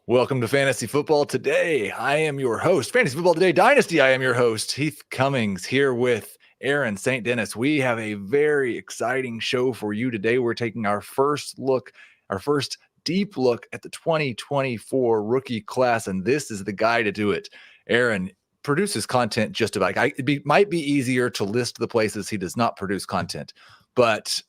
Welcome to Fantasy Football Today. I am your host, Fantasy Football Today Dynasty. I am your host, Heath Cummings, here with Aaron St. Denis. We have a very exciting show for you today. We're taking our first deep look at the 2024 rookie class, and this is the guy to do it. Aaron produces content just about. Might be easier to list the places he does not produce content, but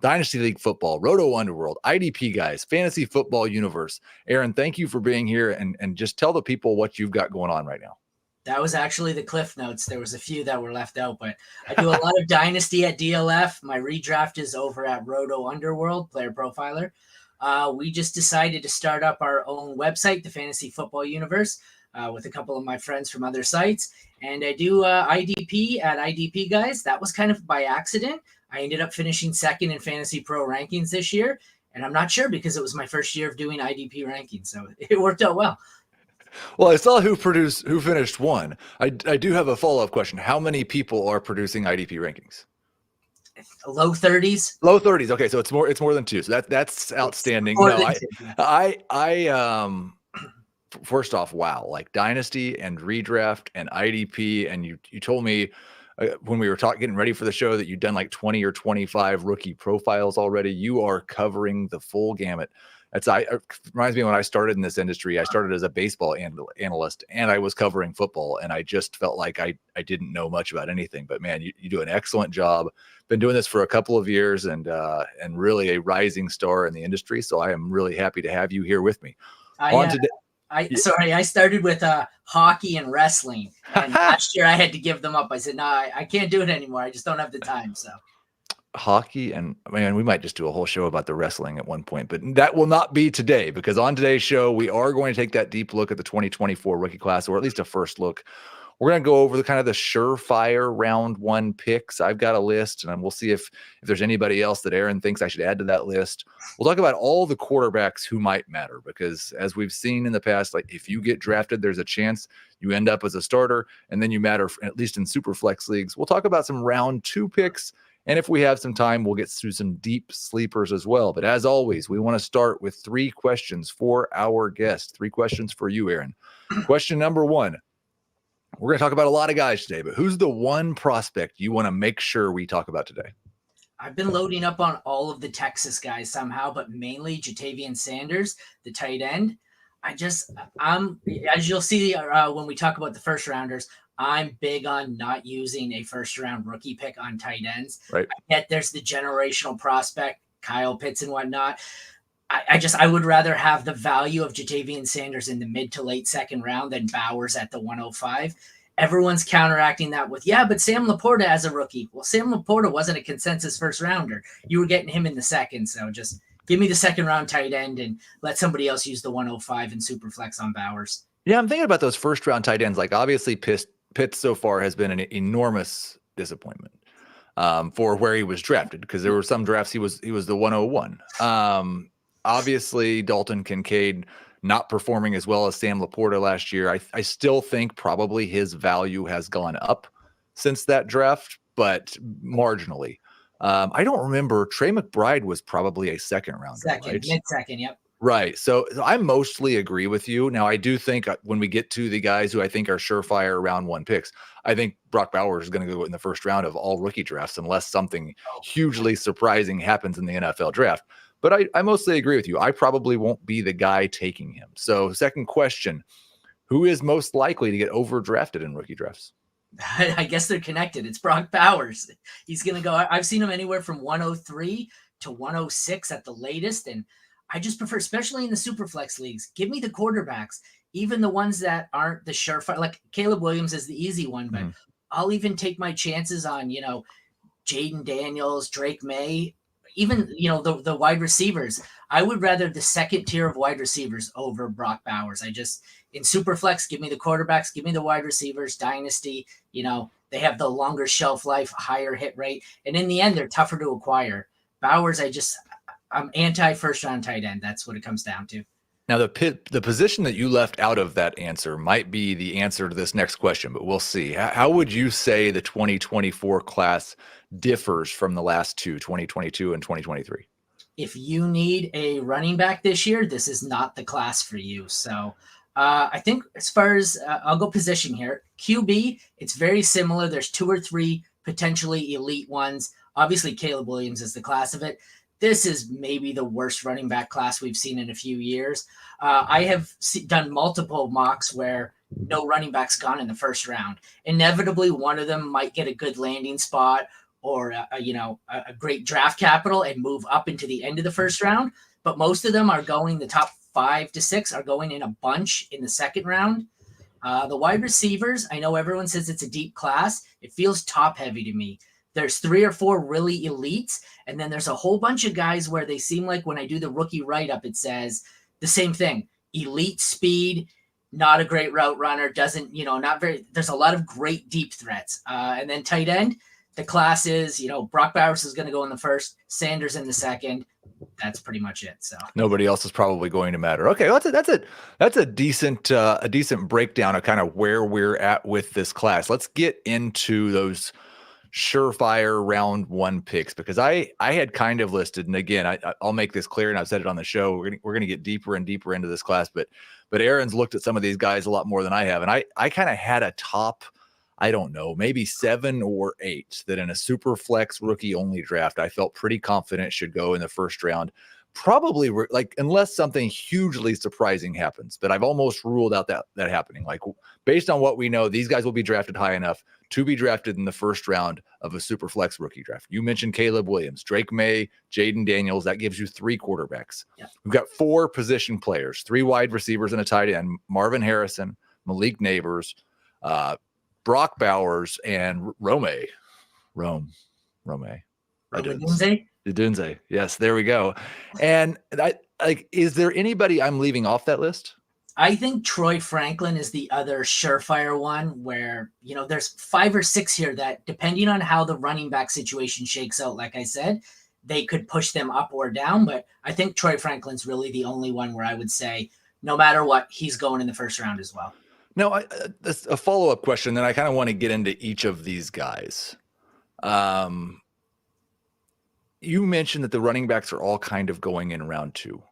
Dynasty League Football, Roto Underworld, IDP guys, Fantasy Football Universe. Aaron, thank you for being here, and just tell the people what you've got going on right now. That was actually the Cliff Notes. There was a few that were left out, but I do a lot of Dynasty at DLF. My redraft is over at Roto Underworld, Player Profiler. We just decided to start up our own website, the Fantasy Football Universe, with a couple of my friends from other sites. And I do IDP at IDP guys. That was kind of by accident. I ended up finishing second in Fantasy Pro rankings this year, and I'm not sure because it was my first year of doing IDP rankings, so it worked out well. Well, I saw who finished one. I do have a follow-up question. How many people are producing IDP rankings? Low 30s. Low 30s. Okay, so it's more than two. So that's outstanding. No, I first off, wow, like Dynasty and Redraft and IDP, and you told me when we were getting ready for the show that you'd done like 20 or 25 rookie profiles already. You are covering the full gamut. It reminds me when I started in this industry. I started as a baseball analyst, and I was covering football, and I just felt like I didn't know much about anything. But man, you do an excellent job. Been doing this for a couple of years, and really a rising star in the industry. So I am really happy to have you here with me. I started with hockey and wrestling, and last year I had to give them up. I said, no, I can't do it anymore. I just don't have the time. So hockey, and man, we might just do a whole show about the wrestling at one point, but that will not be today, because on today's show, we are going to take that deep look at the 2024 rookie class, or at least a first look. We're going to go over the kind of the surefire round one picks. I've got a list, and we'll see if there's anybody else that Aaron thinks I should add to that list. We'll talk about all the quarterbacks who might matter, because as we've seen in the past, like if you get drafted, there's a chance you end up as a starter, and then you matter, at least in super flex leagues. We'll talk about some round two picks, and if we have some time, we'll get through some deep sleepers as well. But as always, we want to start with 3 questions for our guest. 3 questions for you, Aaron. Question number 1. We're going to talk about a lot of guys today, but who's the one prospect you want to make sure we talk about today? I've been loading up on all of the Texas guys somehow, but mainly Ja'Tavion Sanders, the tight end. As you'll see when we talk about the first rounders, I'm big on not using a first round rookie pick on tight ends. Right. I get there's the generational prospect, Kyle Pitts and whatnot. I would rather have the value of Ja'Tavion Sanders in the mid to late second round than Bowers at the 105. Everyone's counteracting that with, but Sam Laporta as a rookie. Well, Sam Laporta wasn't a consensus first rounder. You were getting him in the second. So just give me the second round tight end and let somebody else use the 105 and super flex on Bowers. Yeah, I'm thinking about those first round tight ends. Like obviously Pitts so far has been an enormous disappointment for where he was drafted, because there were some drafts he was the 101. Obviously, Dalton Kincaid not performing as well as Sam Laporta last year. I still think probably his value has gone up since that draft, but marginally. I don't remember. Trey McBride was probably a second rounder. Right? Mid-second, yep. Right. So I mostly agree with you. Now, I do think when we get to the guys who I think are surefire round one picks, I think Brock Bowers is going to go in the first round of all rookie drafts unless something hugely surprising happens in the NFL draft. But I mostly agree with you. I probably won't be the guy taking him. So second question, who is most likely to get overdrafted in rookie drafts? I guess they're connected. It's Brock Bowers. He's going to go. I've seen him anywhere from 103 to 106 at the latest. And I just prefer, especially in the super flex leagues, give me the quarterbacks, even the ones that aren't the surefire. Like Caleb Williams is the easy one, but I'll even take my chances on, Jaden Daniels, Drake May, even, the wide receivers. I would rather the second tier of wide receivers over Brock Bowers. In Superflex, give me the quarterbacks, give me the wide receivers. Dynasty, they have the longer shelf life, higher hit rate. And in the end, they're tougher to acquire. Bowers, I'm anti first round tight end. That's what it comes down to. Now, the position that you left out of that answer might be the answer to this next question, but we'll see. How would you say the 2024 class differs from the last two, 2022 and 2023? if you need a running back this year, this is not the class for you. So I think as far as I'll go position here, QB, it's very similar. There's 2 or 3 potentially elite ones. Obviously, Caleb Williams is the class of it. This is maybe the worst running back class we've seen in a few years. I have done multiple mocks where no running backs gone in the first round. Inevitably, one of them might get a good landing spot or a great draft capital and move up into the end of the first round. But most of them are going, the top 5 to 6 are going in a bunch in the second round. The wide receivers, I know everyone says it's a deep class. It feels top heavy to me. There's 3 or 4 really elites, and then there's a whole bunch of guys where they seem like when I do the rookie write-up, it says the same thing. Elite speed, not a great route runner, doesn't, not very, there's a lot of great deep threats. And then tight end, the class is, Brock Bowers is going to go in the first, Sanders in the second. That's pretty much it. So nobody else is probably going to matter. Okay, well, that's a decent breakdown of kind of where we're at with this class. Let's get into those surefire round 1 picks, because I had kind of listed, and again, I'll make this clear, and I've said it on the show, we're gonna get deeper and deeper into this class, but Aaron's looked at some of these guys a lot more than I have, and I kind of had a top, I don't know, maybe 7 or 8 that in a super flex rookie only draft I felt pretty confident should go in the first round. Probably like, unless something hugely surprising happens, but I've almost ruled out that happening. Like, based on what we know, these guys will be drafted high enough to be drafted in the first round of a super flex rookie draft. You mentioned Caleb Williams, Drake May, Jaden Daniels. That gives you 3 quarterbacks. Yeah. We've got 4 position players, 3 wide receivers and a tight end, Marvin Harrison, Malik Neighbors, Brock Bowers, and Rome. Dunze. Yes, there we go. And is there anybody I'm leaving off that list? I think Troy Franklin is the other surefire one where, there's 5 or 6 here that, depending on how the running back situation shakes out, like I said, they could push them up or down. But I think Troy Franklin's really the only one where I would say, no matter what, he's going in the first round as well. No, a follow-up question, then I kind of want to get into each of these guys. You mentioned that the running backs are all kind of going in round 2.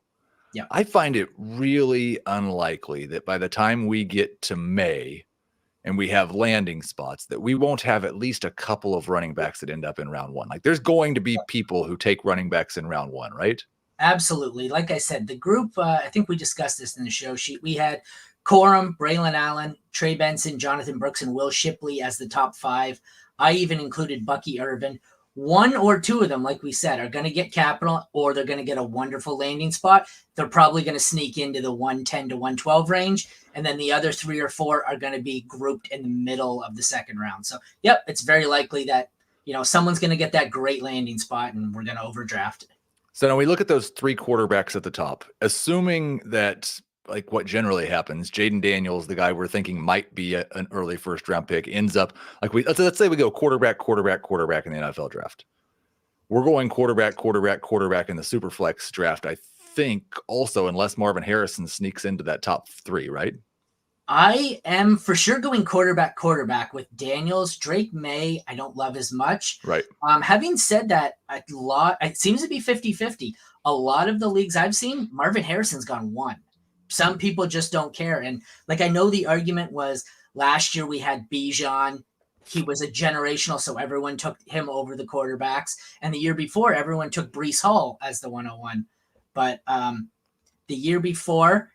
Yeah. I find it really unlikely that by the time we get to May and we have landing spots, that we won't have at least a couple of running backs that end up in round 1. Like, there's going to be people who take running backs in round 1, right? Absolutely. Like I said, the group, I think we discussed this in the show sheet. We had Corum, Braylon Allen, Trey Benson, Jonathan Brooks, and Will Shipley as the top 5. I even included Bucky Irvin. 1 or 2 of them, like we said, are going to get capital, or they're going to get a wonderful landing spot. They're probably going to sneak into the 110 to 112 range. And then the other 3 or 4 are going to be grouped in the middle of the second round. So, yep, it's very likely that, someone's going to get that great landing spot and we're going to overdraft it. So now we look at those 3 quarterbacks at the top, assuming that, like what generally happens, Jaden Daniels, the guy we're thinking might be an early first round pick, ends up like let's say we go quarterback in the NFL draft. We're going quarterback in the super flex draft, I think, also, unless Marvin Harrison sneaks into that top 3, right? I am for sure going quarterback with Daniels. Drake May, I don't love as much. Right. Having said that, it seems to be 50-50. A lot of the leagues I've seen, Marvin Harrison's gone 1. Some people just don't care. And I know the argument was last year we had Bijan. He was a generational, so everyone took him over the quarterbacks. And the year before, everyone took Breece Hall as the 101. But the year before,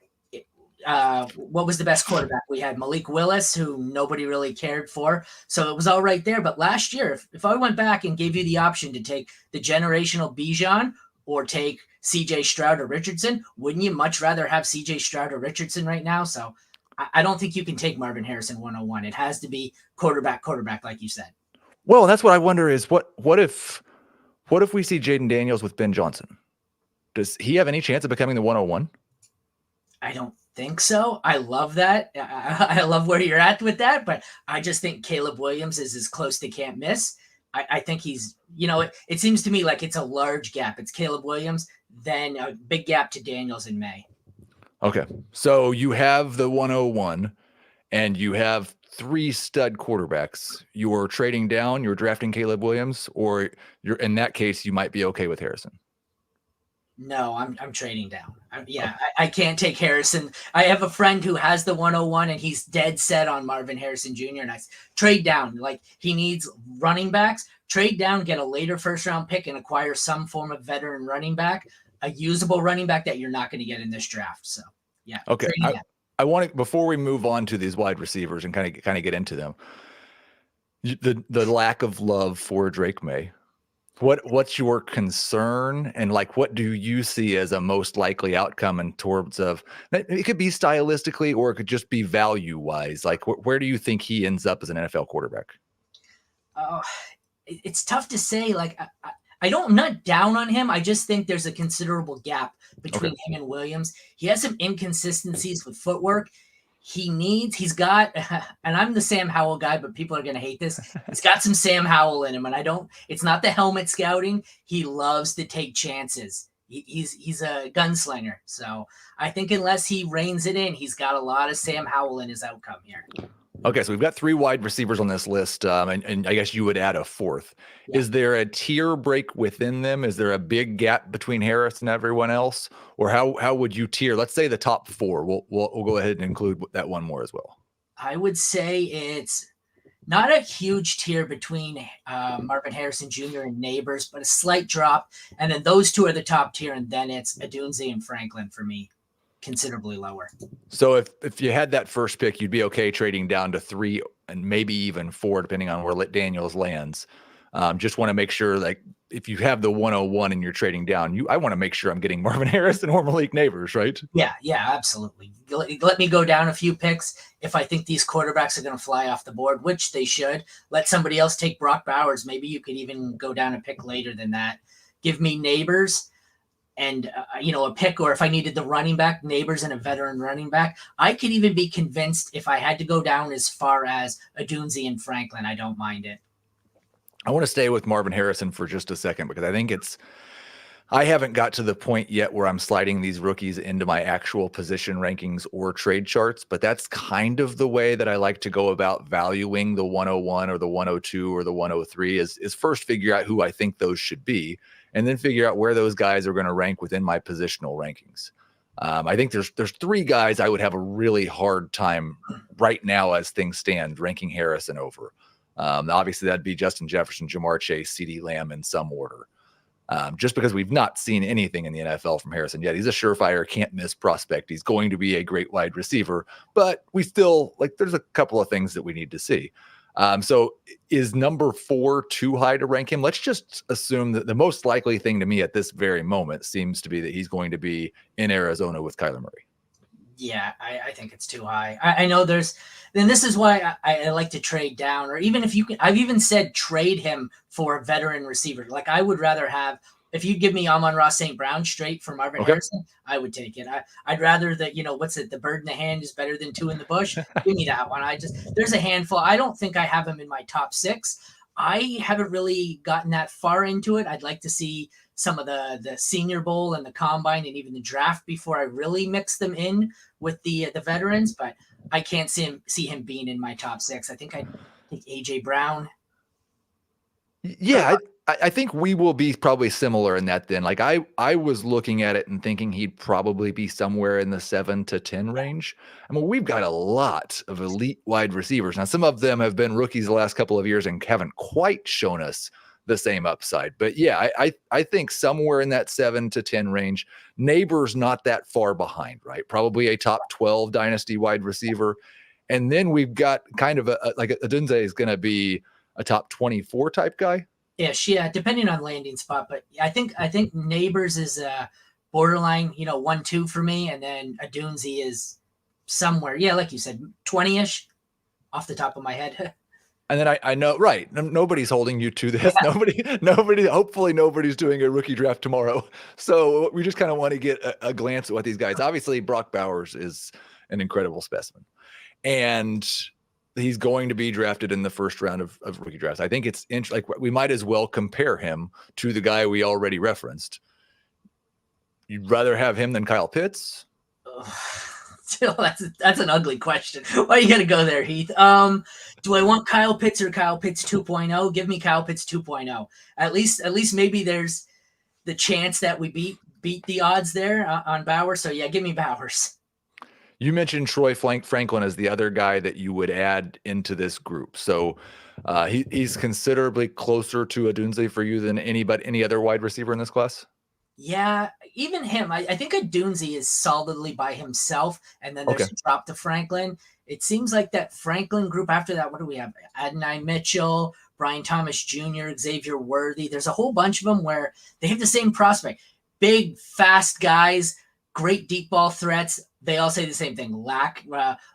what was the best quarterback? We had Malik Willis, who nobody really cared for. So it was all right there. But last year, if I went back and gave you the option to take the generational Bijan or take CJ Stroud or Richardson, wouldn't you much rather have CJ Stroud or Richardson right now? So I don't think you can take Marvin Harrison 101. It has to be quarterback, like you said. Well, that's what I wonder is what if we see Jaden Daniels with Ben Johnson? Does he have any chance of becoming the 101? I don't think so. I love that. I love where you're at with that, but I just think Caleb Williams is as close to can't miss. I think he's, it seems to me like it's a large gap. It's Caleb Williams, then a big gap to Daniels in May. Okay. So you have the 101 and you have 3 stud quarterbacks. You're trading down, you're drafting Caleb Williams, or in that case, you might be okay with Harrison. No, I'm trading down. I can't take Harrison. I have a friend who has the 101 and he's dead set on Marvin Harrison Jr. And I trade down. Like, he needs running backs. Trade down, get a later first round pick and acquire some form of veteran running back, a usable running back that you're not going to get in this draft. So yeah. Okay. I want to, before we move on to these wide receivers and kind of get into them, the lack of love for Drake May. What's your concern, and like what do you see as a most likely outcome in terms of, it could be stylistically or it could just be value wise, like where do you think he ends up as an NFL quarterback? It's tough to say. Like, I'm not down on him. I just think there's a considerable gap between him and Williams. He has some inconsistencies with footwork. He's got, and I'm the Sam Howell guy, but people are going to hate this. He's got some Sam Howell in him, and it's not the helmet scouting. He loves to take chances. He's a gunslinger. So I think unless he reins it in, he's got a lot of Sam Howell in his outcome here. Okay, so we've got 3 wide receivers on this list, and I guess you would add a 4th. Yeah. Is there a tier break within them? Is there a big gap between Harris and everyone else, or how would you tier? Let's say the top 4. We'll go ahead and include that one more as well. I would say it's not a huge tier between Marvin Harrison Jr. and Neighbors, but a slight drop, and then those 2 are the top tier, and then it's Adunze and Franklin for me. Considerably lower. So if you had that first pick, you'd be okay trading down to 3 and maybe even 4, depending on where Daniels lands. Just want to make sure, like, if you have the 101 and you're trading down, I want to make sure I'm getting Marvin Harrison or Malik Neighbors, right? Yeah, absolutely. Let me go down a few picks. If I think these quarterbacks are going to fly off the board, which they should, let somebody else take Brock Bowers. Maybe you could even go down a pick later than that. Give me Neighbors and a pick, or if I needed the running back, Neighbors and a veteran running back. I could even be convinced if I had to go down as far as Adunze and Franklin. I don't mind it. I want to stay with Marvin Harrison for just a second, because I think I haven't got to the point yet where I'm sliding these rookies into my actual position rankings or trade charts, but that's kind of the way that I like to go about valuing the 101 or the 102 or the 103 is first figure out who I think those should be, and then figure out where those guys are going to rank within my positional rankings. I think there's 3 guys I would have a really hard time right now as things stand ranking Harrison over. Obviously, that'd be Justin Jefferson, Jamar Chase, CeeDee Lamb in some order. Just because we've not seen anything in the NFL from Harrison yet. He's a surefire, can't miss prospect. He's going to be a great wide receiver, but we still, there's a couple of things that we need to see. So is number 4 too high to rank him? Let's just assume that the most likely thing to me at this very moment seems to be that he's going to be in Arizona with Kyler Murray. Yeah, I think it's too high. I know then this is why I like to trade down, or even if you can, I've even said trade him for a veteran receiver. Like, I would rather have, if you give me Amon-Ra St. Brown straight for Marvin Harrison, I would take it. I'd rather that, the bird in the hand is better than 2 in the bush. Give me that one. There's a handful. I don't think I have him in my top 6. I haven't really gotten that far into it. I'd like to see some of the Senior Bowl and the Combine and even the draft before I really mix them in with the veterans, but I can't see him being in my top 6. I think I'd take AJ Brown. Yeah, I think we will be probably similar in that then. Like, I was looking at it and thinking he'd probably be somewhere in the 7 to 10 range. I mean, we've got a lot of elite wide receivers. Now, some of them have been rookies the last couple of years and haven't quite shown us the same upside. But yeah, I think somewhere in that 7 to 10 range. Neighbors not that far behind, right? Probably a top 12 dynasty wide receiver. And then we've got kind of Adunze is going to be a top 24 type guy. Yeah, depending on landing spot. But I think Neighbors is borderline, 1-2 for me. And then Adunze is somewhere, like you said, 20-ish off the top of my head. And then I know, right, nobody's holding you to this. Yeah. Nobody, hopefully nobody's doing a rookie draft tomorrow. So we just kind of want to get a glance at what these guys, obviously Brock Bowers is an incredible specimen. And he's going to be drafted in the first round of rookie drafts. I think it's we might as well compare him to the guy we already referenced. You'd rather have him than Kyle Pitts? That's an ugly question. Why are you gonna go there, Heath? Do I want Kyle Pitts or Kyle Pitts 2.0? Give me Kyle Pitts 2.0. At least maybe there's the chance that we beat beat the odds there on Bowers. So yeah, give me Bowers. You mentioned Troy Franklin as the other guy that you would add into this group. So he's considerably closer to Odunze for you than any other wide receiver in this class. Yeah, even him. I think Odunze is solidly by himself, and then there's a drop to Franklin. It seems like that Franklin group after that, what do we have? Adonai Mitchell, Brian Thomas Jr., Xavier Worthy. There's a whole bunch of them where they have the same prospect. Big, fast guys, great deep ball threats. They all say the same thing: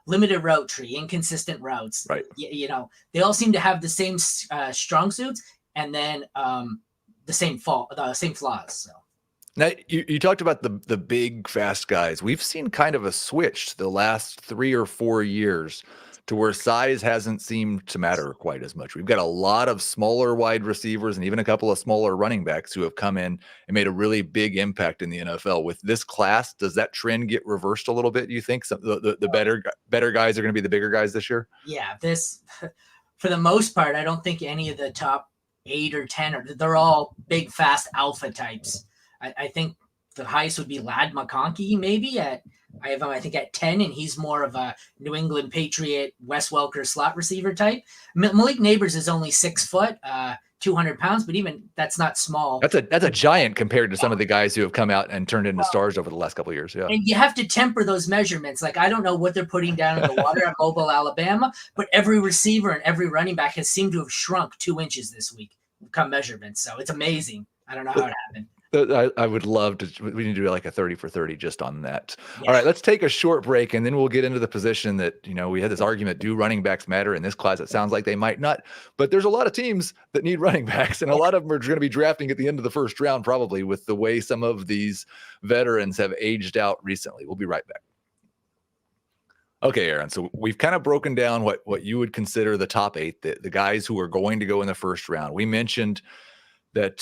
limited route tree, inconsistent routes. Right. They all seem to have the same strong suits, and then the same flaws. So. Now, you talked about the big, fast guys. We've seen kind of a switch the last 3 or 4 years to where size hasn't seemed to matter quite as much. We've got a lot of smaller wide receivers and even a couple of smaller running backs who have come in and made a really big impact in the NFL. With this class, does that trend get reversed a little bit, do you think? The better guys are going to be the bigger guys this year? Yeah, for the most part, I don't think any of the top 8 or 10 they're all big, fast alpha types. I think the highest would be Ladd McConkey, maybe I have him, I think, at 10, and he's more of a New England Patriot, Wes Welker slot receiver type. Malik Neighbors is only 6 foot, 200 pounds, but even that's not small. That's a giant compared to some of the guys who have come out and turned into stars over the last couple of years. Yeah, and you have to temper those measurements. Like, I don't know what they're putting down in the water at Mobile, Alabama, but every receiver and every running back has seemed to have shrunk 2 inches this week come measurements. So it's amazing. I don't know how it happened. I would love to. We need to do like a 30 for 30 just on that. Yeah. All right, let's take a short break and then we'll get into the position that, we had this argument, do running backs matter in this class? It sounds like they might not, but there's a lot of teams that need running backs, and a lot of them are going to be drafting at the end of the first round, probably, with the way some of these veterans have aged out recently. We'll be right back. Okay, Aaron, so we've kind of broken down what you would consider the top 8, the guys who are going to go in the first round. We mentioned that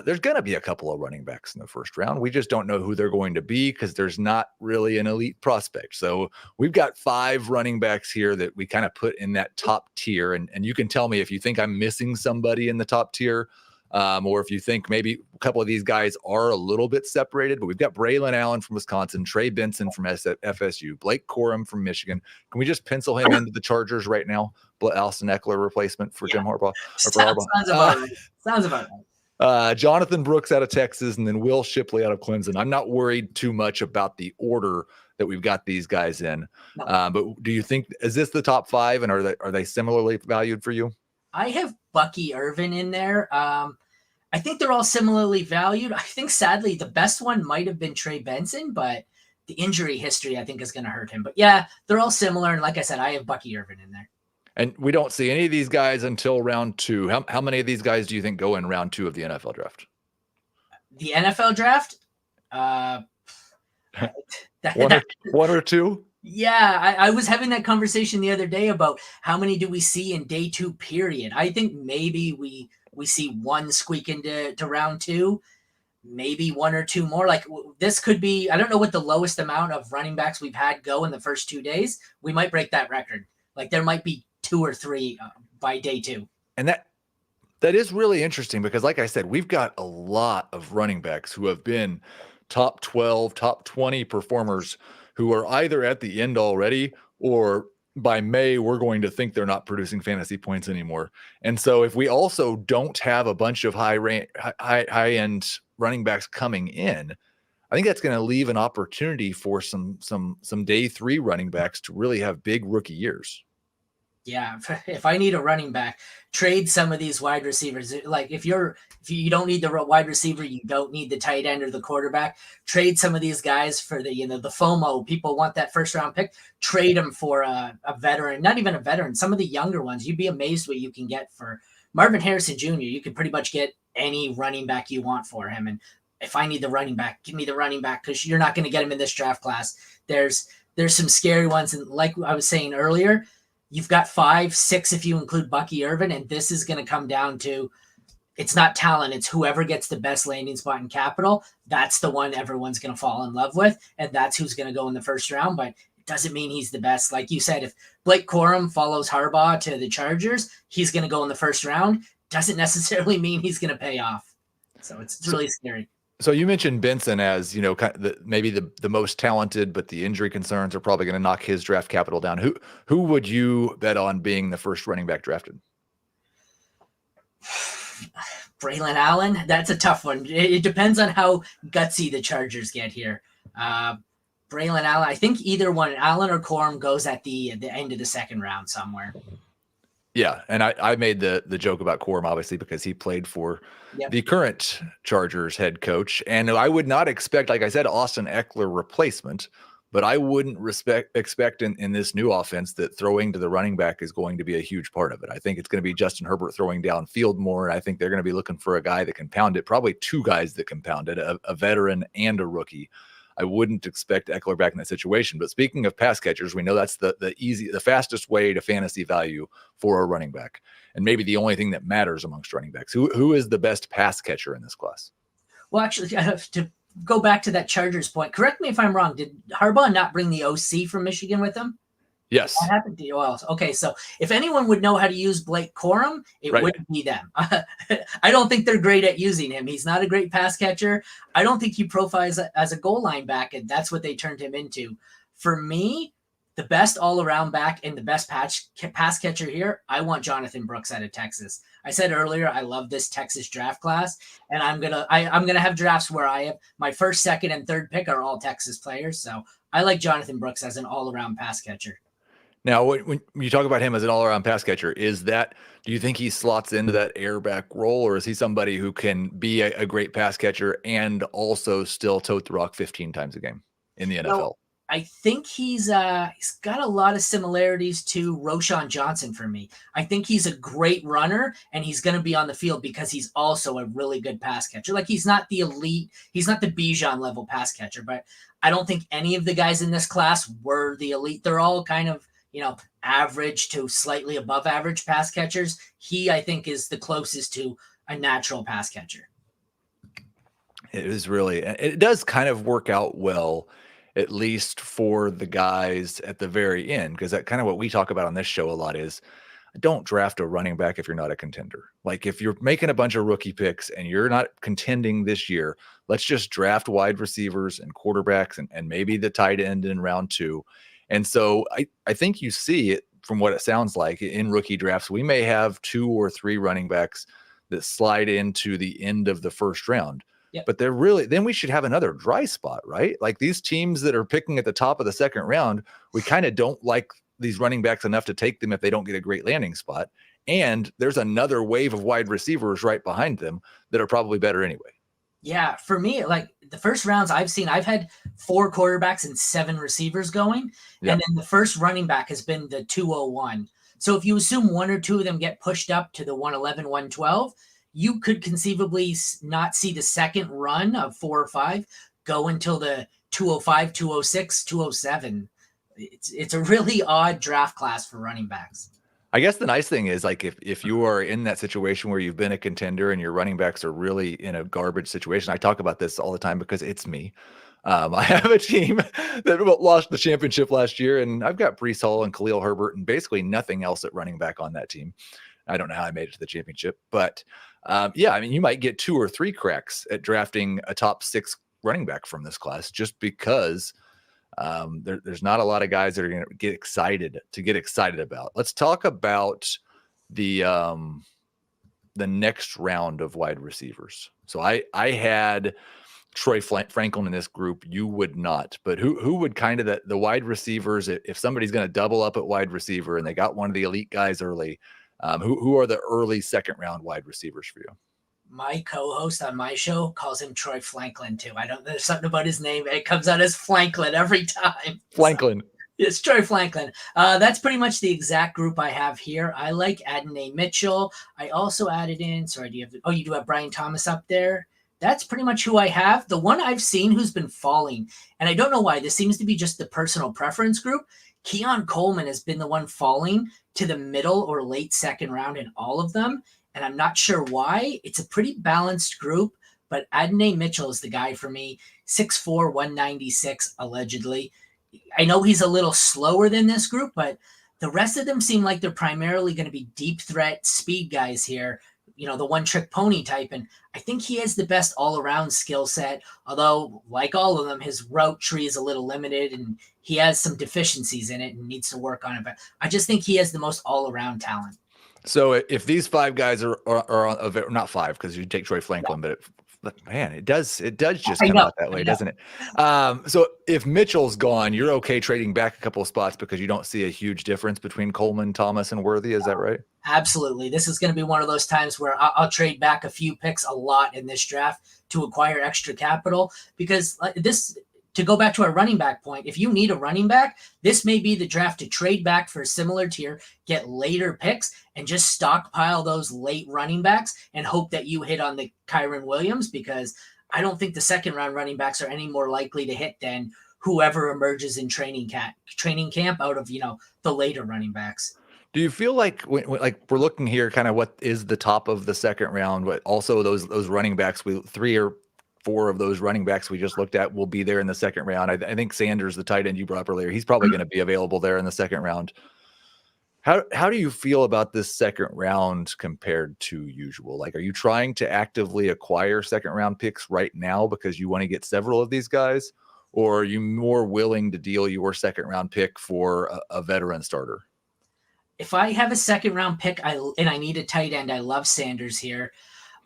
there's going to be a couple of running backs in the first round. We just don't know who they're going to be because there's not really an elite prospect. So we've got 5 running backs here that we kind of put in that top tier. And you can tell me if you think I'm missing somebody in the top tier, or if you think maybe a couple of these guys are a little bit separated. But we've got Braylon Allen from Wisconsin, Trey Benson from FSU, Blake Corum from Michigan. Can we just pencil him into the Chargers right now? Austin Eckler replacement for Jim Harbaugh? Sounds about right. Jonathan Brooks out of Texas, and then Will Shipley out of Clemson. I'm not worried too much about the order that we've got these guys in. No. But do you think, is this the top 5, and are they similarly valued for you? I have Bucky Irvin in there. I think they're all similarly valued. I think, sadly, the best one might have been Trey Benson, but the injury history, I think, is going to hurt him. But yeah, they're all similar. And like I said, I have Bucky Irvin in there. And we don't see any of these guys until round 2. How many of these guys do you think go in round 2 of the NFL draft? The NFL draft? One or two? Yeah, I was having that conversation the other day about how many do we see in day 2 period. I think maybe we see one squeak into round 2, maybe 1 or 2 more. Like, this could be, I don't know what the lowest amount of running backs we've had go in the first 2 days. We might break that record. Like, there might be 2 or 3 by day 2. And that is really interesting because, like I said, we've got a lot of running backs who have been top 12, top 20 performers who are either at the end already, or by May, we're going to think they're not producing fantasy points anymore. And so if we also don't have a bunch of high-end running backs coming in, I think that's going to leave an opportunity for some day 3 running backs to really have big rookie years. Yeah, if I need a running back, trade some of these wide receivers. Like, if you don't need the wide receiver, you don't need the tight end or the quarterback. Trade some of these guys for the FOMO. People want that first round pick. Trade them for a veteran, not even a veteran. Some of the younger ones, you'd be amazed what you can get for Marvin Harrison Jr. You can pretty much get any running back you want for him. And if I need the running back, give me the running back, because you're not going to get him in this draft class. There's some scary ones, and like I was saying earlier, you've got 5, 6 if you include Bucky Irvin, and this is going to come down to, it's not talent, it's whoever gets the best landing spot in capital. That's the one everyone's going to fall in love with, and that's who's going to go in the first round, but it doesn't mean he's the best. Like you said, if Blake Corum follows Harbaugh to the Chargers, he's going to go in the first round. Doesn't necessarily mean he's going to pay off. So it's really scary. So you mentioned Benson as, kind of maybe the most talented, but the injury concerns are probably going to knock his draft capital down. Who would you bet on being the first running back drafted? Braylon Allen, that's a tough one. It depends on how gutsy the Chargers get here. Braylon Allen, I think either one, Allen or Corum, goes at the end of the second round somewhere. Yeah, and I made the joke about Corum, obviously, because he played for the current Chargers head coach. And I would not expect, like I said, Austin Eckler replacement, but I wouldn't expect in this new offense that throwing to the running back is going to be a huge part of it. I think it's going to be Justin Herbert throwing downfield more. And I think they're going to be looking for a guy that can pound it, probably two guys that can pound it, a veteran and a rookie. I wouldn't expect Eckler back in that situation. But speaking of pass catchers, we know that's the fastest way to fantasy value for a running back, and maybe the only thing that matters amongst running backs. Who is the best pass catcher in this class? Well, actually, I have to go back to that Chargers point. Correct me if I'm wrong. Did Harbaugh not bring the OC from Michigan with him? Yes. What happened to you? Well, okay, so if anyone would know how to use Blake Corum, it wouldn't be them. I don't think they're great at using him. He's not a great pass catcher. I don't think he profiles as a goal line back, and that's what they turned him into. For me, the best all-around back and the best pass catcher here, I want Jonathan Brooks out of Texas. I said earlier, I love this Texas draft class, and I'm gonna have drafts where I have my first, second, and third pick are all Texas players. So I like Jonathan Brooks as an all-around pass catcher. Now, when you talk about him as an all-around pass catcher, do you think he slots into that airback role, or is he somebody who can be a great pass catcher and also still tote the rock 15 times a game in the NFL? No, I think he's got a lot of similarities to Roschon Johnson for me. I think he's a great runner, and he's going to be on the field because he's also a really good pass catcher. Like, he's not the elite, he's not the Bijan level pass catcher, but I don't think any of the guys in this class were the elite. They're all kind of, average to slightly above average pass catchers. He, I think, is the closest to a natural pass catcher. It does kind of work out well, at least for the guys at the very end, because that kind of what we talk about on this show a lot is don't draft a running back if you're not a contender. Like, if you're making a bunch of rookie picks and you're not contending this year, let's just draft wide receivers and quarterbacks and maybe the tight end in round 2. And so I think you see it from what it sounds like in rookie drafts. We may have 2 or 3 running backs that slide into the end of the first round. Yep. But then we should have another dry spot, right? Like, these teams that are picking at the top of the second round, we kind of don't like these running backs enough to take them if they don't get a great landing spot. And there's another wave of wide receivers right behind them that are probably better anyway. Yeah, for me, like, the first rounds I've seen, I've had 4 quarterbacks and 7 receivers going. Yep. And then the first running back has been the 201. So if you assume 1 or 2 of them get pushed up to the 111, 112, you could conceivably not see the second run of 4 or 5 go until the 205, 206, 207. It's a really odd draft class for running backs. I guess the nice thing is, like, if you are in that situation where you've been a contender and your running backs are really in a garbage situation, I talk about this all the time because it's me. I have a team that lost the championship last year, and I've got Breece Hall and Khalil Herbert and basically nothing else at running back on that team. I don't know how I made it to the championship, but you might get 2 or 3 cracks at drafting a top 6 running back from this class just because there's not a lot of guys that are going to get excited about. Let's talk about the next round of wide receivers. So I had Troy Franklin in this group. You would not, but who would kind of the wide receivers, if somebody's going to double up at wide receiver and they got one of the elite guys early, who are the early second round wide receivers for you? My co-host on my show calls him Troy Franklin too. There's something about his name. It comes out as Franklin every time. Franklin. So, it's Troy Franklin. That's pretty much the exact group I have here. I like Adonai Mitchell. I also added in, you do have Brian Thomas up there. That's pretty much who I have. The one I've seen who's been falling, and I don't know why, this seems to be just the personal preference group. Keon Coleman has been the one falling to the middle or late second round in all of them. And I'm not sure why. It's a pretty balanced group, but Adonai Mitchell is the guy for me. 6'4", 196, allegedly. I know he's a little slower than this group, but the rest of them seem like they're primarily going to be deep threat speed guys here. the one trick pony type. And I think he has the best all around skill set. Although, like all of them, his route tree is a little limited and he has some deficiencies in it and needs to work on it. But I just think he has the most all around talent. So if these 5 guys are not 5 because you take Troy Franklin, but man, it does just come out that way, doesn't it? So if Mitchell's gone, you're okay trading back a couple of spots because you don't see a huge difference between Coleman, Thomas, and Worthy. Is that right? Absolutely. This is going to be one of those times where I'll trade back a few picks a lot in this draft to acquire extra capital, because to go back to our running back point, if you need a running back, this may be the draft to trade back for a similar tier, get later picks, and just stockpile those late running backs and hope that you hit on the Kyren Williams, because I don't think the second round running backs are any more likely to hit than whoever emerges in training camp out of, the later running backs. Do you feel like like we're looking here, kind of what is the top of the second round, but also those running backs, 3 or 4 of those running backs we just looked at will be there in the second round. I think Sanders, the tight end you brought up earlier, he's probably going to be available there in the second round. How do you feel about this second round compared to usual? Like, are you trying to actively acquire second round picks right now because you want to get several of these guys, or are you more willing to deal your second round pick for a veteran starter? If I have a second round pick and I need a tight end, I love Sanders here.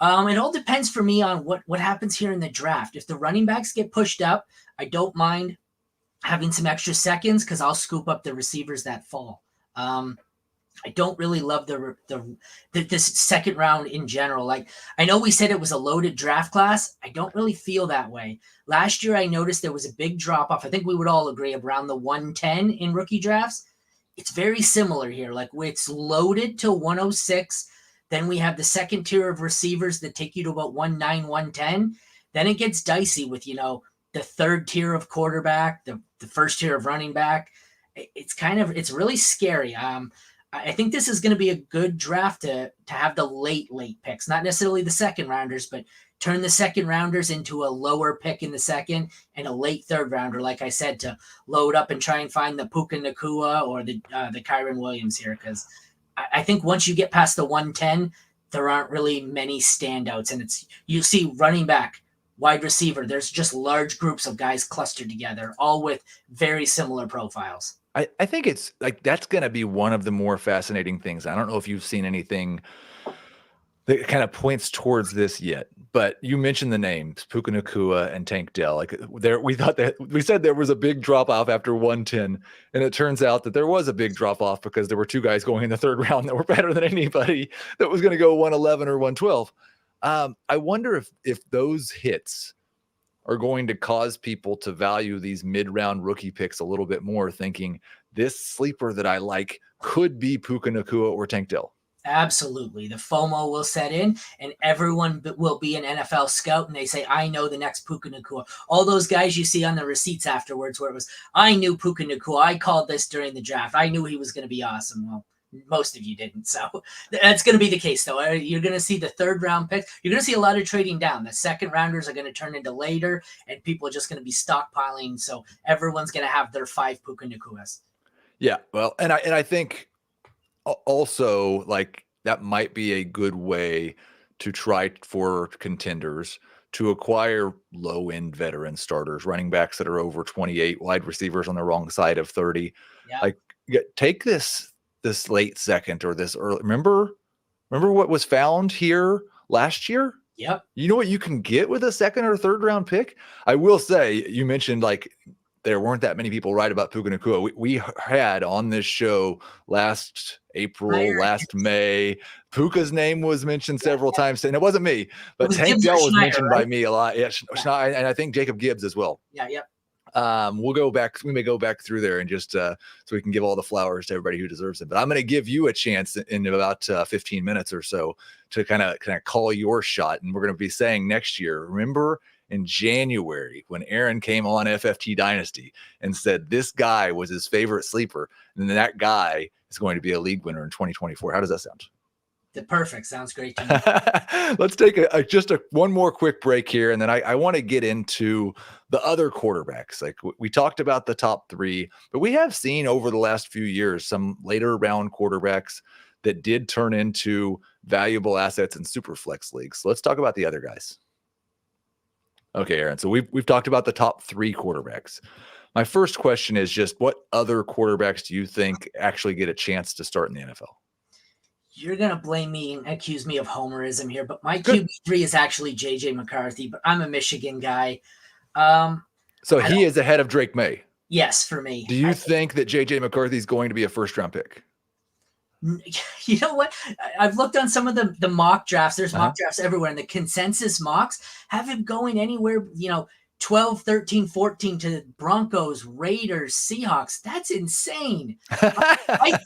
It all depends for me on what happens here in the draft. If the running backs get pushed up, I don't mind having some extra seconds because I'll scoop up the receivers that fall. I don't really love this second round in general. Like, I know we said it was a loaded draft class. I don't really feel that way. Last year, I noticed there was a big drop off. I think we would all agree around the 110 in rookie drafts. It's very similar here. Like, it's loaded to 106. Then we have the second tier of receivers that take you to about 109, 110. Then it gets dicey with, the third tier of quarterback, the first tier of running back. It's really scary. I think this is going to be a good draft to have the late picks, not necessarily the second rounders, but turn the second rounders into a lower pick in the second and a late third rounder, like I said, to load up and try and find the Puka Nacua or the Kyren Williams here. Because I think once you get past the 110, there aren't really many standouts. And you see running back, wide receiver, there's just large groups of guys clustered together, all with very similar profiles. I think it's like that's going to be one of the more fascinating things. I don't know if you've seen anything that kind of points towards this yet, but you mentioned the names Puka Nacua and Tank Dell. Like, we said there was a big drop off after 110, and it turns out that there was a big drop off because there were 2 guys going in the third round that were better than anybody that was going to go 111 or 112. I wonder if those hits are going to cause people to value these mid-round rookie picks a little bit more, thinking this sleeper that I like could be Puka Nacua or Tank Dell. Absolutely. The FOMO will set in and everyone will be an NFL scout and they say, I know the next Puka Nacua. All those guys you see on the receipts afterwards where it was, I knew Puka Nacua. I called this during the draft. I knew he was going to be awesome. Well, most of you didn't. So that's going to be the case, though. You're going to see the third round pick. You're going to see a lot of trading down. The second rounders are going to turn into later, and people are just going to be stockpiling. So everyone's going to have their 5 Puka Nacuas. Yeah, well, and I think also like that might be a good way to try for contenders to acquire low-end veteran starters, running backs that are over 28, wide receivers on the wrong side of 30. Yeah. Like, take this late second or this early. Remember what was found here last year? Yep. You know what you can get with a second or third round pick? I will say, you mentioned like there weren't that many people right about Puka Nacua. We had on this show last April, last May, Puka's name was mentioned several times, and it wasn't me, but Tank Dell was mentioned by me a lot. Yeah, and I think Jacob Gibbs as well. Yeah, yep. We may go back through there and just so we can give all the flowers to everybody who deserves it. But I'm going to give you a chance in about 15 minutes or so to kind of call your shot. And we're going to be saying next year, remember in January when Aaron came on FFT Dynasty and said this guy was his favorite sleeper, and then that guy is going to be a league winner in 2024. How does that sound? The perfect. Sounds great to me. Let's take one more quick break here. And then I want to get into the other quarterbacks. Like we talked about the top 3, but we have seen over the last few years, some later round quarterbacks that did turn into valuable assets in super flex leagues. So let's talk about the other guys. Okay, Aaron. So we've talked about the top 3 quarterbacks. My first question is just what other quarterbacks do you think actually get a chance to start in the NFL? You're going to blame me and accuse me of homerism here, but my Good. QB3 is actually JJ McCarthy, but I'm a Michigan guy. So he is ahead of Drake May. Yes, for me. Do you think that JJ McCarthy is going to be a first-round pick? You know what? I've looked on some of the mock drafts. There's mock drafts everywhere, and the consensus mocks have him going anywhere, 12, 13, 14 to the Broncos, Raiders, Seahawks. That's insane. I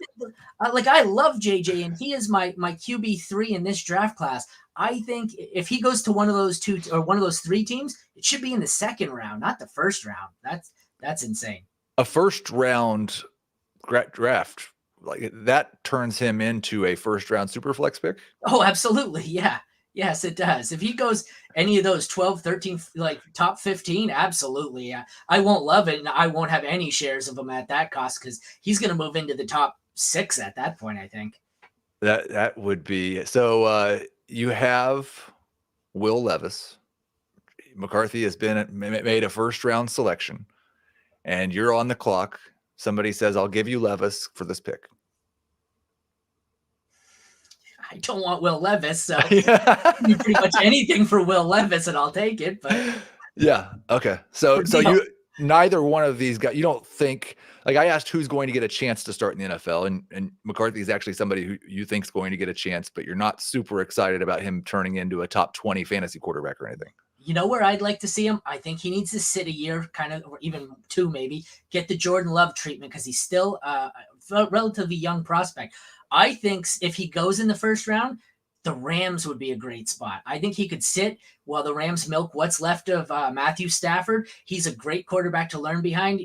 love JJ, and he is my QB3 in this draft class. I think if he goes to one of those 2 or one of those 3 teams, it should be in the second round, not the first round. That's insane. A first-round draft, like that turns him into a first-round superflex pick? Oh, absolutely. Yeah. Yes, it does. If he goes any of those 12, 13, like top 15, absolutely. Yeah. I won't love it, and I won't have any shares of him at that cost because he's going to move into the top 6 at that point, I think. That would be so. You have Will Levis. McCarthy has made a first-round selection, and you're on the clock. Somebody says, "I'll give you Levis for this pick." I don't want Will Levis, so pretty much anything for Will Levis, and I'll take it. But yeah, okay. So you neither one of these guys. You don't think like I asked who's going to get a chance to start in the NFL, and McCarthy is actually somebody who you think is going to get a chance, but you're not super excited about him turning into a top 20 fantasy quarterback or anything. You know where I'd like to see him? I think he needs to sit a year, kind of, or even 2 maybe, get the Jordan Love treatment because he's still a relatively young prospect. I think if he goes in the first round, the Rams would be a great spot. I think he could sit while the Rams milk what's left of Matthew Stafford. He's a great quarterback to learn behind.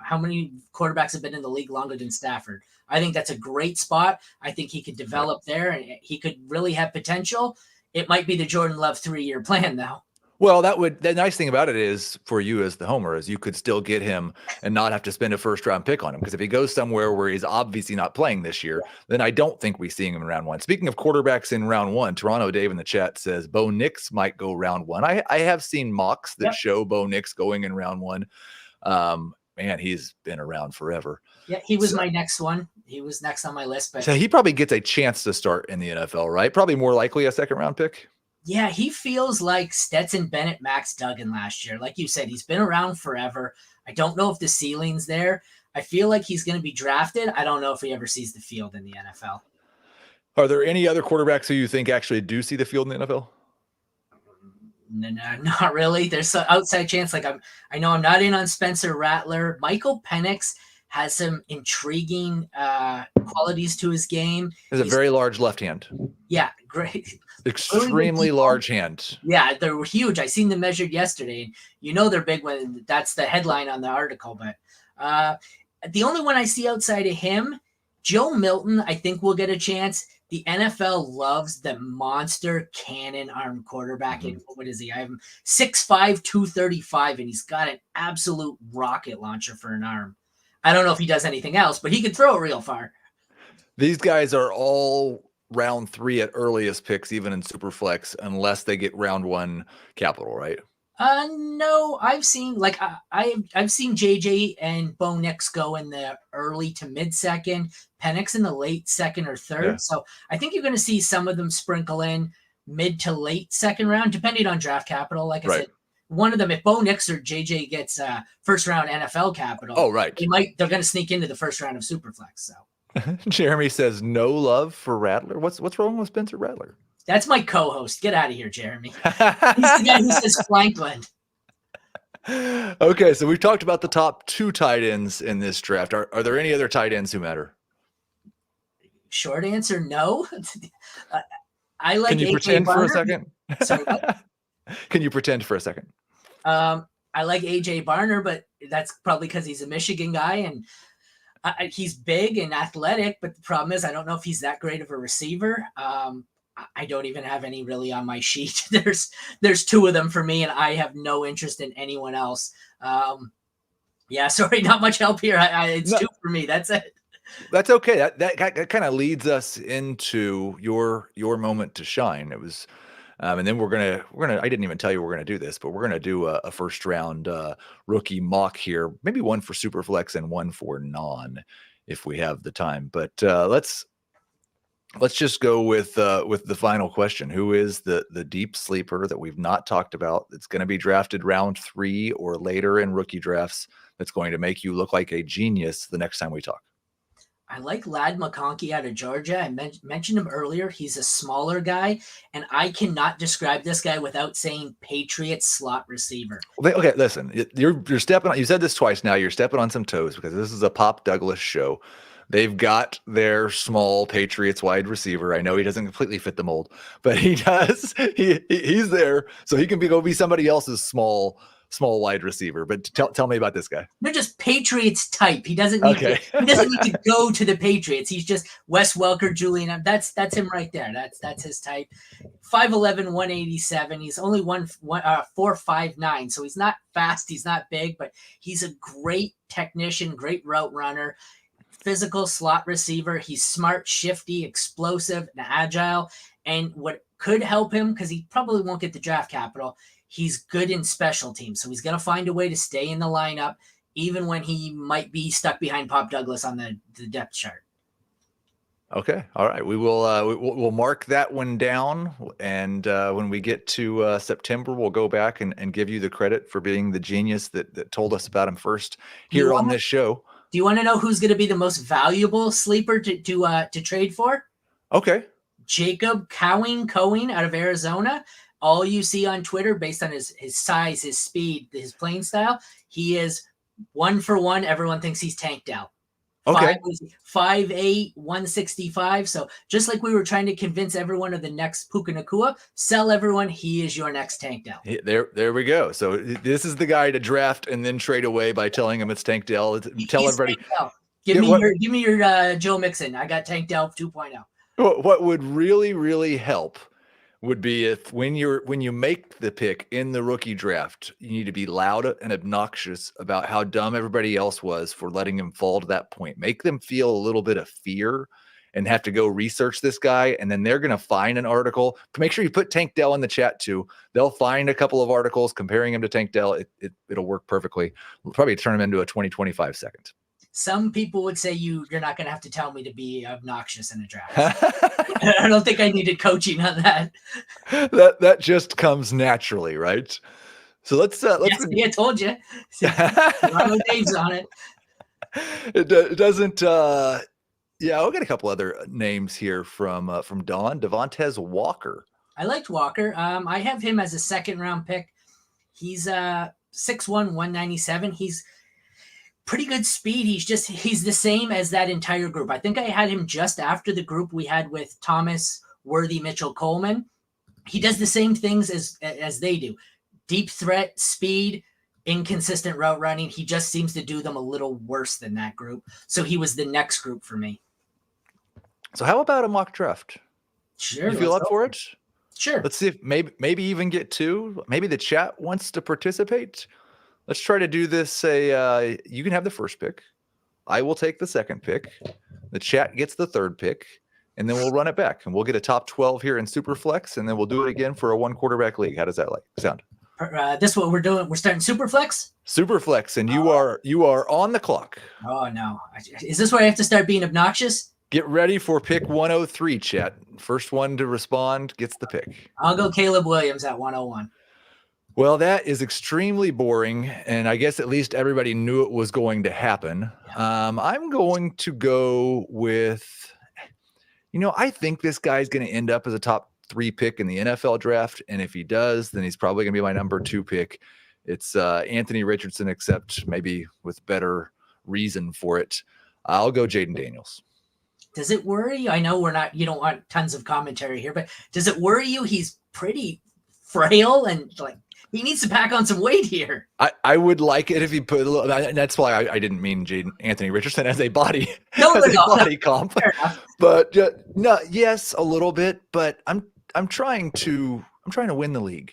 How many quarterbacks have been in the league longer than Stafford? I think that's a great spot. I think he could develop there, and he could really have potential. It might be the Jordan Love 3-year plan, though. Well, the nice thing about it is for you as the homer is you could still get him and not have to spend a first-round pick on him. Because if he goes somewhere where he's obviously not playing this year, then I don't think we see him in round 1. Speaking of quarterbacks in round 1, Toronto Dave in the chat says Bo Nix might go round 1. I have seen mocks that show Bo Nix going in round 1. Man, he's been around forever. Yeah, he was my next one. He was next on my list. But so he probably gets a chance to start in the NFL, right? Probably more likely a second-round pick. Yeah, he feels like Stetson Bennett, Max Duggan last year. Like you said, he's been around forever. I don't know if the ceiling's there. I feel like he's going to be drafted. I don't know if he ever sees the field in the NFL. Are there any other quarterbacks who you think actually do see the field in the NFL? No, not really. There's an outside chance. Like I know I'm not in on Spencer Rattler. Michael Penix has some intriguing qualities to his game. He's a very large left hand. Yeah, great. Extremely large hand. Yeah, they're huge. I seen them measured yesterday. And they're big when that's the headline on the article. But the only one I see outside of him, Joe Milton, I think will get a chance. The NFL loves the monster cannon arm quarterback. Mm-hmm. And what is he? I have him 6'5", 235, and he's got an absolute rocket launcher for an arm. I don't know if he does anything else, but he can throw it real far. These guys are all round 3 at earliest picks, even in Superflex, unless they get round 1 capital, right? No, I've seen I've seen JJ and Bo Nix go in the early to mid second, Penix in the late second or third. Yeah. So I think you're going to see some of them sprinkle in mid to late second round, depending on draft capital. Like I said, one of them, if Bo Nix or JJ gets first round NFL capital, they're going to sneak into the first round of Superflex. So Jeremy says no love for Rattler. What's wrong with Spencer Rattler? That's my co-host. Get out of here, Jeremy. He's the guy who says Franklin. Okay, so we've talked about the top 2 tight ends in this draft. Are there any other tight ends who matter? Short answer, no. I like. Can you pretend for a second? Sorry, what? Can you pretend for a second? I like AJ Barner, but that's probably because he's a Michigan guy and he's big and athletic. But the problem is, I don't know if he's that great of a receiver. I don't even have any really on my sheet. There's 2 of them for me, and I have no interest in anyone else. Yeah, sorry, not much help here. It's 2 for me. That's it. That's okay. That kind of leads us into your moment to shine. It was, and then we're gonna. I didn't even tell you we're gonna do this, but we're gonna do a first round rookie mock here. Maybe one for Superflex and one for non, if we have the time. But let's just go with the final question. Who is the deep sleeper that we've not talked about? That's going to be drafted round 3 or later in rookie drafts. That's going to make you look like a genius the next time we talk. I like Lad McConkey out of Georgia. I mentioned him earlier. He's a smaller guy, and I cannot describe this guy without saying Patriots slot receiver. Okay, listen, you're stepping on. You said this twice now. You're stepping on some toes because this is a Pop Douglas show. They've got their small Patriots wide receiver. I know he doesn't completely fit the mold, but he does. He's there, so he can go be somebody else's small wide receiver. But tell me about this guy. They're just Patriots type. He doesn't need he doesn't need to go to the Patriots. He's just Wes Welker, Julian. That's him right there. That's his type. 5'11", 187. He's only 4'5'9", so he's not fast. He's not big, but he's a great technician, great route runner. Physical slot receiver. He's smart, shifty, explosive, and agile. And what could help him, because he probably won't get the draft capital, he's good in special teams. So he's going to find a way to stay in the lineup, even when he might be stuck behind Pop Douglas on the depth chart. Okay. All right. We will we'll mark that one down. And when we get to September, we'll go back and give you the credit for being the genius that told us about him first here on this show. Do you want to know who's going to be the most valuable sleeper to trade for? Okay. Jacob Cohen out of Arizona. All you see on Twitter, based on his size, his speed, his playing style, he is 1 for 1. Everyone thinks he's Tank Dell. Okay. 5'8", 165. So just like we were trying to convince everyone of the next Puka Nacua, sell everyone, he is your next Tank Dell. There we go. So this is the guy to draft and then trade away by telling him it's Tank Dell. Tell everybody. Give me your Joe Mixon. I got Tank Dell 2.0. What would really, really help would be if when you make the pick in the rookie draft, you need to be loud and obnoxious about how dumb everybody else was for letting him fall to that point. Make them feel a little bit of fear and have to go research this guy. And then they're going to find an article. Make sure you put Tank Dell in the chat too. They'll find a couple of articles comparing him to Tank Dell. It'll work perfectly. We'll probably turn him into a 20-25 second. Some people would say you're not going to have to tell me to be obnoxious in a draft. I don't think I needed coaching on that. That just comes naturally, right? So let's I told you. Dave's on it. It doesn't. Yeah, I'll get a couple other names here from Don. Devontae Walker. I liked Walker. I have him as a second round pick. He's 6'1", 197. He's pretty good speed. He's the same as that entire group. I think I had him just after the group we had with Thomas, Worthy, Mitchell, Coleman. He does the same things as they do. Deep threat, speed, inconsistent route running. He just seems to do them a little worse than that group. So he was the next group for me. So how about a mock draft? Sure. You feel up for it? Sure. Let's see if maybe even get 2. Maybe the chat wants to participate. Let's try to do this. You can have the first pick. I will take the second pick. The chat gets the third pick, and then we'll run it back, and we'll get a top 12 here in Superflex, and then we'll do it again for a 1 quarterback league. How does that sound? This is what we're doing. We're starting Superflex. Superflex, and you are on the clock. Oh no! Is this where I have to start being obnoxious? Get ready for pick 103, chat. First one to respond gets the pick. I'll go Caleb Williams at 101. Well, that is extremely boring, and I guess at least everybody knew it was going to happen. Yeah. I'm going to go with, I think this guy's going to end up as a top 3 pick in the NFL draft, and if he does, then he's probably going to be my number 2 pick. It's Anthony Richardson, except maybe with better reason for it. I'll go Jaden Daniels. Does it worry you? I know you don't want tons of commentary here, but does it worry you? He's pretty frail and he needs to pack on some weight here. I would like it if he put a little. And that's why I didn't mean Anthony Richardson as a body comp. But no, yes, a little bit. But I'm trying to win the league.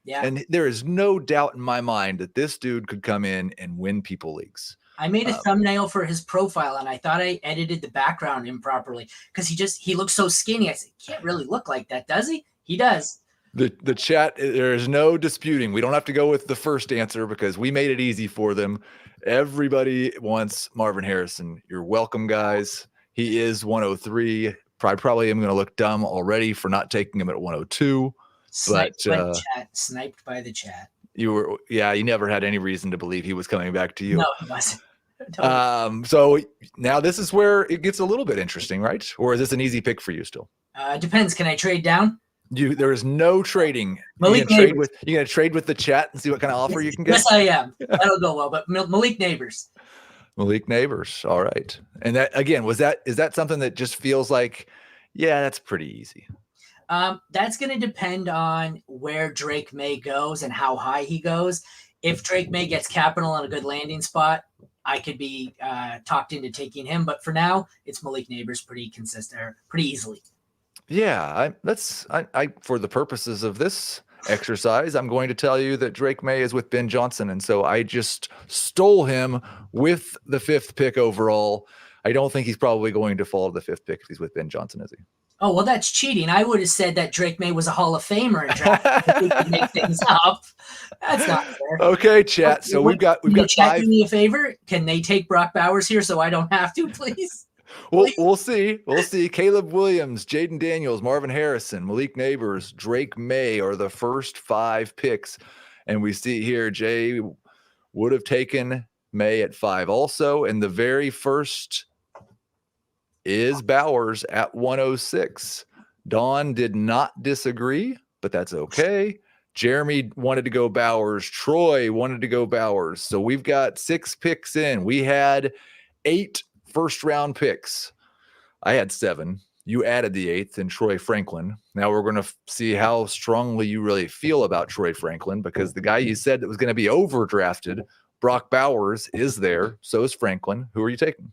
Yeah. And there is no doubt in my mind that this dude could come in and win people leagues. I made a thumbnail for his profile, and I thought I edited the background improperly because he looks so skinny. I said, he can't really look like that, does he? He does. The chat, there is no disputing. We don't have to go with the first answer because we made it easy for them. Everybody wants Marvin Harrison. You're welcome, guys. He is 103. Probably am going to look dumb already for not taking him at 102. Sniped by the chat. Sniped by the chat. You never had any reason to believe he was coming back to you. No, he wasn't. So now this is where it gets a little bit interesting, right? Or is this an easy pick for you still? Depends. Can I trade down? There is no trading. Malik you're gonna trade with the chat and see what kind of offer you can get. Yes, I am. That'll go well. But Malik Neighbors. Malik Neighbors. All right. And that again, is that something that just feels like, yeah, that's pretty easy? That's going to depend on where Drake May goes and how high he goes. If Drake May gets capital in a good landing spot, I could be talked into taking him. But for now, it's Malik Neighbors pretty consistent, pretty easily. Yeah, I for the purposes of this exercise, I'm going to tell you that Drake May is with Ben Johnson, and so I just stole him with the 5th pick overall. I don't think he's probably going to fall to the 5th pick if he's with Ben Johnson, is he? Oh, well, that's cheating. I would have said that Drake May was a Hall of Famer and draft we could make things up. That's not fair. Okay, chat. So we've got chat 5. Do me a favor. Can they take Brock Bowers here so I don't have to, please? We'll see. We'll see. Caleb Williams, Jaden Daniels, Marvin Harrison, Malik Neighbors, Drake May are the first 5 picks. And we see here Jay would have taken May at 5 also. And the very first is Bowers at 106. Dawn did not disagree, but that's okay. Jeremy wanted to go Bowers. Troy wanted to go Bowers. So we've got 6 picks in. We had 8 first-round picks. I had 7. You added the 8th in Troy Franklin. Now we're going to see how strongly you really feel about Troy Franklin, because the guy you said that was going to be overdrafted, Brock Bowers, is there. So is Franklin. Who are you taking?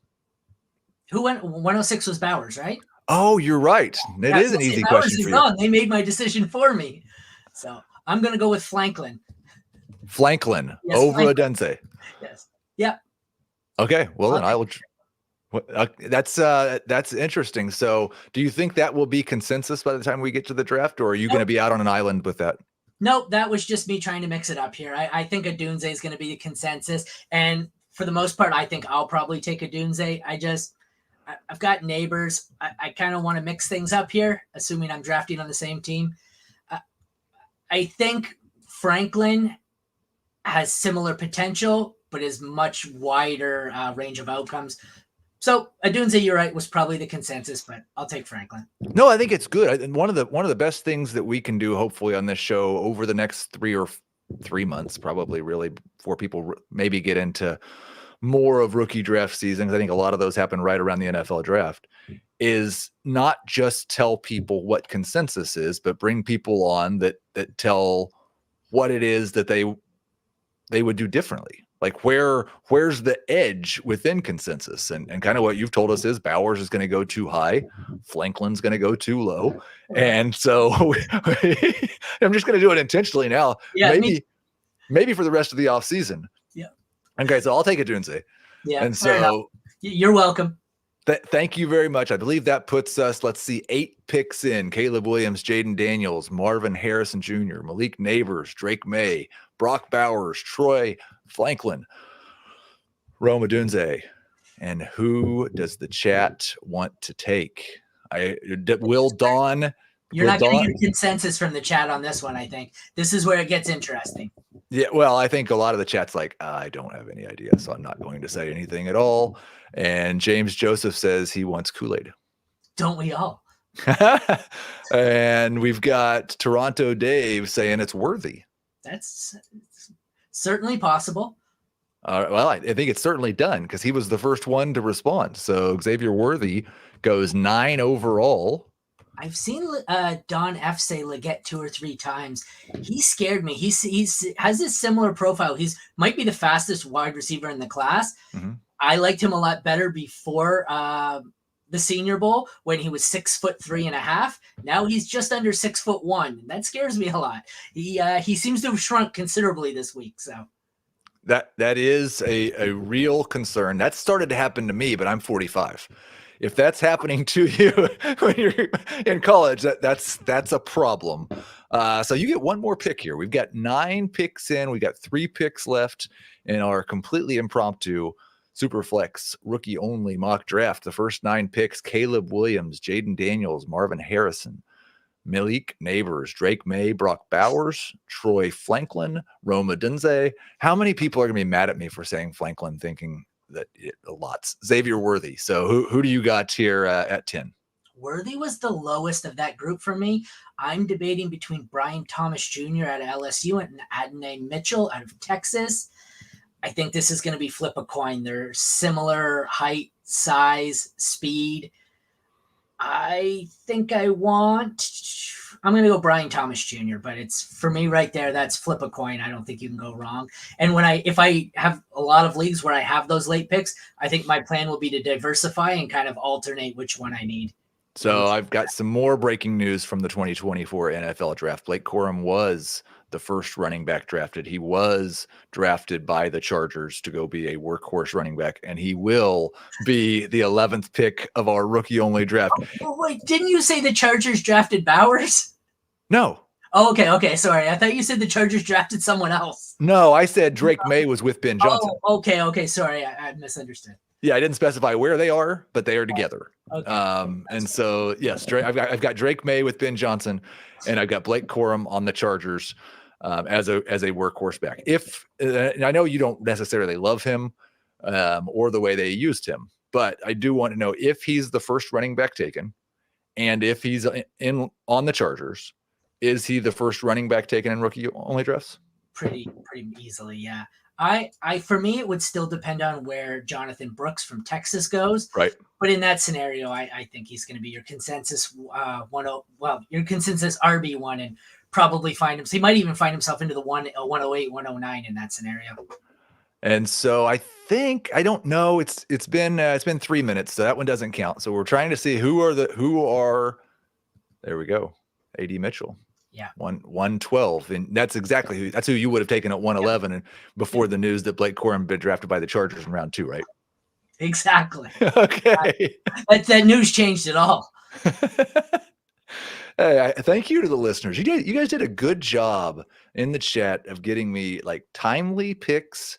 Who went 106 was Bowers, right? Oh, you're right. It is an easy question for you. Wrong. They made my decision for me. So I'm going to go with Franklin. Franklin over Adense. Yes. Yep. Okay. Well, then I will. That's interesting. So do you think that will be consensus by the time we get to the draft, or are you going to be out on an island with that? No, that was just me trying to mix it up here. I think Adunze is going to be the consensus. And for the most part, I think I'll probably take Adunze. I've got Neighbors. I kind of want to mix things up here, assuming I'm drafting on the same team. I think Franklin has similar potential, but is much wider range of outcomes. So Adunze, you're right, was probably the consensus, but I'll take Franklin. No, I think it's good. And one of the best things that we can do, hopefully, on this show over the next 3 months, probably really, before people maybe get into more of rookie draft seasons, I think a lot of those happen right around the NFL draft, is not just tell people what consensus is, but bring people on that tell what it is that they would do differently. Like where's the edge within consensus? And kind of what you've told us is Bowers is going to go too high, Franklin's going to go too low. And so I'm just going to do it intentionally now. Yeah, maybe for the rest of the off season. Yeah. Okay, so I'll take Adunze. Yeah. And so you're welcome. Thank you very much. I believe that puts us, let's see, 8 picks in. Caleb Williams, Jaden Daniels, Marvin Harrison Jr., Malik Neighbors, Drake May, Brock Bowers, Troy Franklin, Rome Adunze. And who does the chat want to take? Will Dawn? You're not getting a consensus from the chat on this one, I think. This is where it gets interesting. Yeah, well, I think a lot of the chat's like, I don't have any idea, so I'm not going to say anything at all. And James Joseph says he wants Kool-Aid. Don't we all? And we've got Toronto Dave saying it's worthy. That's certainly possible. Well, I think it's certainly done because he was the first one to respond. So Xavier Worthy goes 9 overall. I've seen Don F say Leggett 2 or 3 times. He scared me. He has this similar profile. He's might be the fastest wide receiver in the class. Mm-hmm. I liked him a lot better before the Senior Bowl when he was 6'3.5". Now he's just under 6'1". That scares me a lot. He seems to have shrunk considerably this week. So That is a real concern. That started to happen to me, but I'm 45. If that's happening to you when you're in college, that's a problem. So you get one more pick here. We've got 9 picks in. We got 3 picks left in our completely impromptu Superflex rookie only mock draft. The first 9 picks: Caleb Williams, Jaden Daniels, Marvin Harrison, Malik Neighbors, Drake May, Brock Bowers, Troy Franklin, Rome Odunze. How many people are going to be mad at me for saying Franklin, thinking that lots? Xavier Worthy. So who do you got here at 10? Worthy was the lowest of that group for me. I'm debating between Brian Thomas Jr. out of LSU and Adonai Mitchell out of Texas. I think this is going to be flip a coin. They're similar height, size, speed. I think I'm going to go Brian Thomas Jr., but it's for me right there. That's flip a coin. I don't think you can go wrong. And if I have a lot of leagues where I have those late picks, I think my plan will be to diversify and kind of alternate which one I need. So I've got some more breaking news from the 2024 NFL draft. Blake Corum was the first running back drafted. He was drafted by the Chargers to go be a workhorse running back, and he will be the 11th pick of our rookie only draft. Oh, wait, didn't you say the Chargers drafted Bowers? No. Oh, okay. Sorry. I thought you said the Chargers drafted someone else. No, I said Drake May was with Ben Johnson. Oh, okay. Sorry. I misunderstood. Yeah, I didn't specify where they are, but they are together. Okay. And so, yes, I've got Drake May with Ben Johnson, and I've got Blake Corum on the Chargers as a workhorse back. And I know you don't necessarily love him or the way they used him, but I do want to know if he's the first running back taken, and if he's on the Chargers, is he the first running back taken in rookie only drafts? Pretty easily, yeah. For me, it would still depend on where Jonathan Brooks from Texas goes. Right. But in that scenario, I think he's going to be your consensus your consensus RB1, and probably he might even find himself into the 108, 109 in that scenario. And so I don't know. It's been 3 minutes, so that one doesn't count. So we're trying to see who are. There we go. AD Mitchell. Yeah. 112. And that's who you would have taken at 111 and before the news that Blake Corum had been drafted by the Chargers in round 2, right? Exactly. Okay. That news changed it all. Hey, thank you to the listeners. You guys did a good job in the chat of getting me like timely picks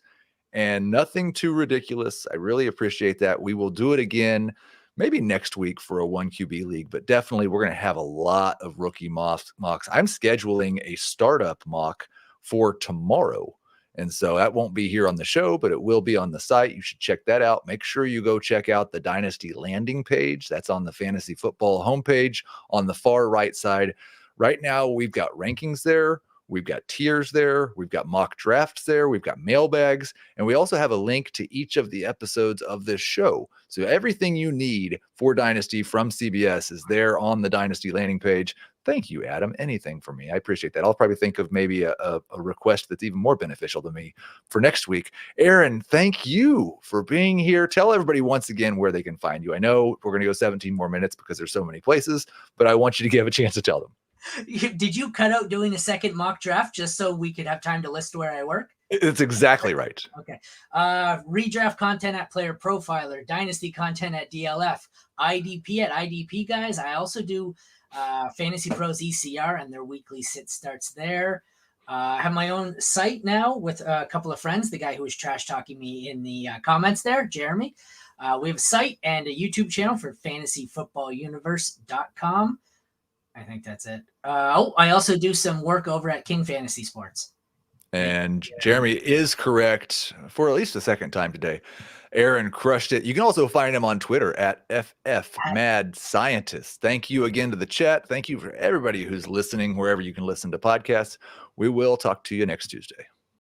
and nothing too ridiculous. I really appreciate that. We will do it again maybe next week for a 1QB league, but definitely we're going to have a lot of rookie mocks. I'm scheduling a startup mock for tomorrow. And so that won't be here on the show, but it will be on the site. You should check that out. Make sure you go check out the Dynasty landing page. That's on the Fantasy Football homepage on the far right side. Right now, we've got rankings there. We've got tiers there. We've got mock drafts there. We've got mailbags. And we also have a link to each of the episodes of this show. So everything you need for Dynasty from CBS is there on the Dynasty landing page. Thank you, Adam. Anything for me. I appreciate that. I'll probably think of maybe a request that's even more beneficial to me for next week. Aaron, thank you for being here. Tell everybody once again where they can find you. I know we're going to go 17 more minutes because there's so many places, but I want you to give a chance to tell them. Did you cut out doing a second mock draft just so we could have time to list where I work? It's exactly right. Okay. Redraft content at Player Profiler, Dynasty content at DLF, IDP at IDP Guys. I also do Fantasy Pros ECR and their weekly sit starts there. I have my own site now with a couple of friends. The guy who was trash talking me in the comments there, Jeremy. We have a site and a YouTube channel for fantasyfootballuniverse.com. I think that's it. I also do some work over at King Fantasy Sports. And Jeremy is correct for at least the second time today. Aaron crushed it. You can also find him on Twitter at FFMadScientist. Thank you again to the chat. Thank you for everybody who's listening wherever you can listen to podcasts. We will talk to you next Tuesday.